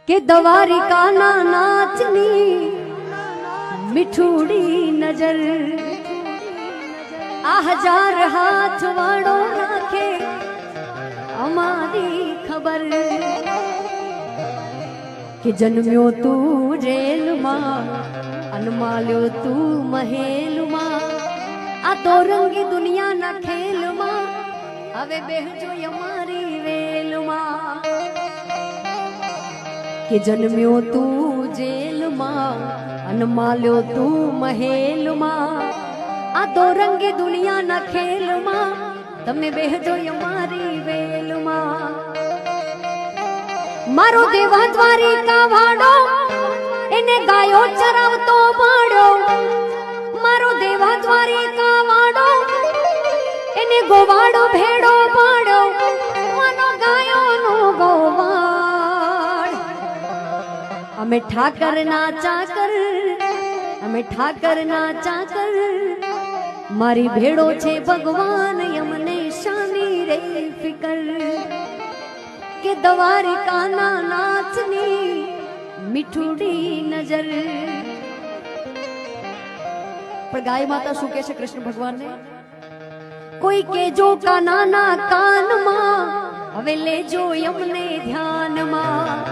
કે દ્વારિકાના નાચની મીઠુડી નજર આ હજાર હાથ વાળો રાખે અમારી ખબર કે જન્મ્યો તું જેલમાં અનમાલ્યો તું મહેલમાં આ તો રંગી દુનિયાના ખેલમાં હવે બેહજો અમારી વેલમાં કે જન્મ્યો તું જેલમાં અનમાલ્યો તું મહેલમાં આ તો રંગી દુનિયાના ખેલમાં તમે બેહજો અમારી વેલમાં મારો દેવા દ્વારિકા વાળો એને ગાયો ચરાવતો પાડ્યો મારો દેવા દ્વારિકા વાળો એને ગોવાડો ભેડો પાડ્યો માનો ગાયો નો ગોવાડ અમે ઠાકરના ચાકર અમે ઠાકરના ચાકર મારી ભેડો છે ભગવાન અમને શાની રે ફિકર કે દ્વારિકાના નાચની મીઠુડી નજર પણ ગાય માતા શું કહે છે કૃષ્ણ ભગવાનને કોઈ કેજો કાનાના કાનમાં હવે લેજો અમને ધ્યાનમાં